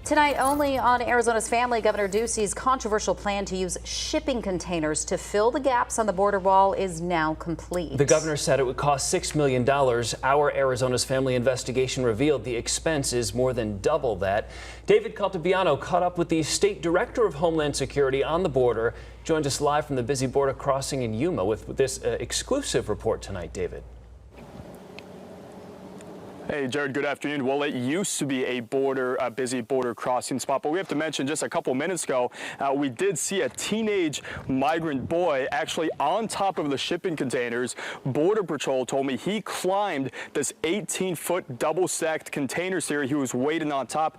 Tonight only on Arizona's Family, Governor Ducey's controversial plan to use shipping containers to fill the gaps on the border wall is now complete. The governor said it would cost $6 million. Our Arizona's Family investigation revealed the expense is more than double that. David Caltabiano caught up with the state director of Homeland Security on the border. Joins us live from the busy border crossing in Yuma with this exclusive report tonight, David. Hey, Jared, good afternoon. Well, it used to be a busy border crossing spot, but we have to mention just a couple minutes ago, we did see a teenage migrant boy actually on top of the shipping containers. Border Patrol told me he climbed this 18-foot double-stacked container series. He was waiting on top,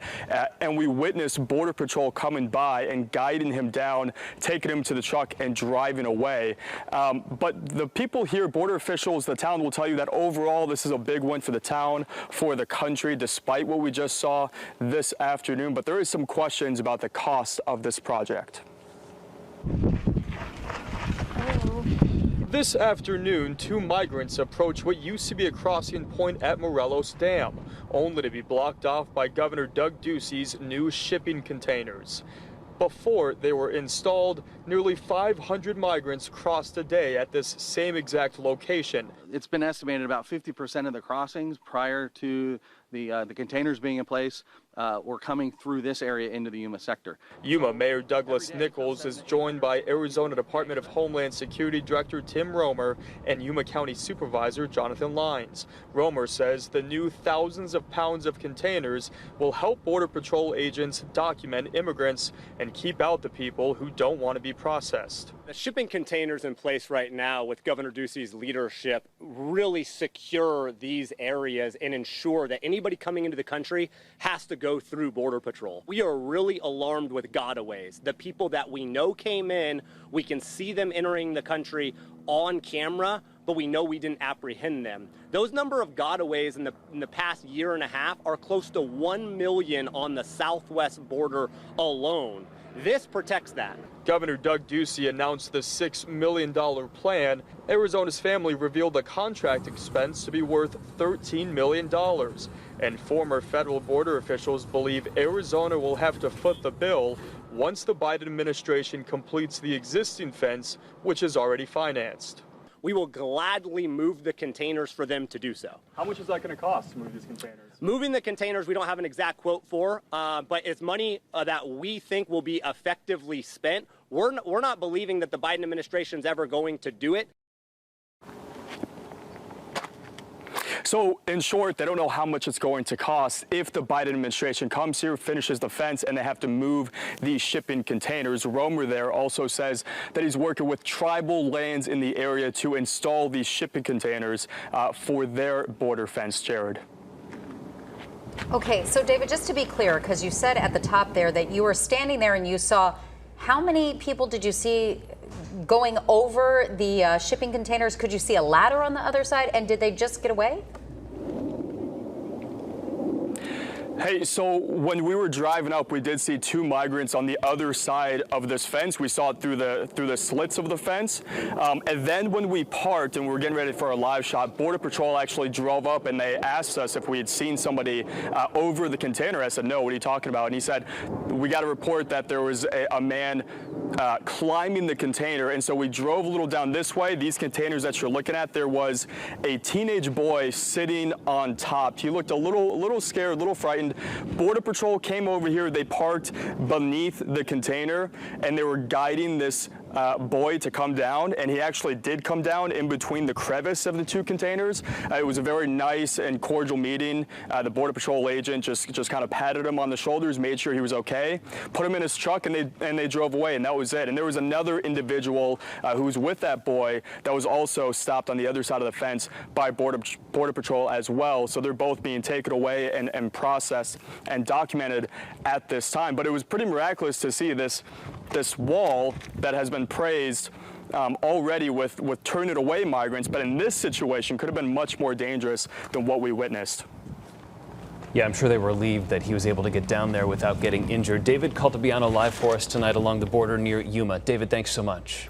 and we witnessed Border Patrol coming by and guiding him down, taking him to the truck and driving away. But the people here, border officials, the town will tell you that overall this is a big win for the town, for the country, despite what we just saw this afternoon. But there is some questions about the cost of this project. This afternoon, two migrants approached what used to be a crossing point at Morelos Dam, only to be blocked off by Governor Doug Ducey's new shipping containers. Before they were installed, nearly 500 migrants crossed a day at this same exact location. It's been estimated about 50% of the crossings prior to the containers being in place were coming through this area into the Yuma sector. Yuma Mayor Douglas Nichols is joined by Arizona Department of Homeland Security Director Tim Romer and Yuma County Supervisor Jonathan Lines. Romer says the new thousands of pounds of containers will help Border Patrol agents document immigrants and keep out the people who don't want to be processed. The shipping containers in place right now with Governor Ducey's leadership really secure these areas and ensure that anybody coming into the country has to go through Border Patrol. We are really alarmed with gotaways. The people that we know came in, we can see them entering the country on camera, but we know we didn't apprehend them. Those number of gotaways in the past year and a half are close to 1 million on the southwest border alone. This protects that. Governor Doug Ducey announced the $6 million plan. Arizona's Family revealed the contract expense to be worth $13 million. And former federal border officials believe Arizona will have to foot the bill once the Biden administration completes the existing fence, which is already financed. We will gladly move the containers for them to do so. How much is that going to cost to move these containers? Moving the containers, we don't have an exact quote for, but it's money that we think will be effectively spent. We're not believing that the Biden administration is ever going to do it. So, in short, they don't know how much it's going to cost if the Biden administration comes here, finishes the fence, and they have to move these shipping containers. Romer there also says that he's working with tribal lands in the area to install these shipping containers for their border fence, Jared. Okay, so David, just to be clear, because you said at the top there that you were standing there and you saw, how many people did you see going over the shipping containers? Could you see a ladder on the other side, and did they just get away? Hey, so when we were driving up, we did see two migrants on the other side of this fence. We saw it through the slits of the fence. And then when we parked and we were getting ready for a live shot, Border Patrol actually drove up and they asked us if we had seen somebody over the container. I said, no, what are you talking about? And he said, we got a report that there was a man climbing the container. And so we drove a little down this way. These containers that you're looking at, there was a teenage boy sitting on top. He looked a little scared, a little frightened. Border Patrol came over here. They parked beneath the container, and they were guiding this boy to come down, and he actually did come down in between the crevice of the two containers. It was a very nice and cordial meeting. The Border Patrol agent just kind of patted him on the shoulders, made sure he was okay, put him in his truck, and they drove away, and that was it. And there was another individual who was with that boy that was also stopped on the other side of the fence by Border Patrol as well. So they're both being taken away and processed and documented at this time. But it was pretty miraculous to see this wall that has been praised already with turn it away migrants, but in this situation could have been much more dangerous than what we witnessed. Yeah, I'm sure they were relieved that he was able to get down there without getting injured. David Caltabiano live for us tonight along the border near Yuma. David, thanks so much.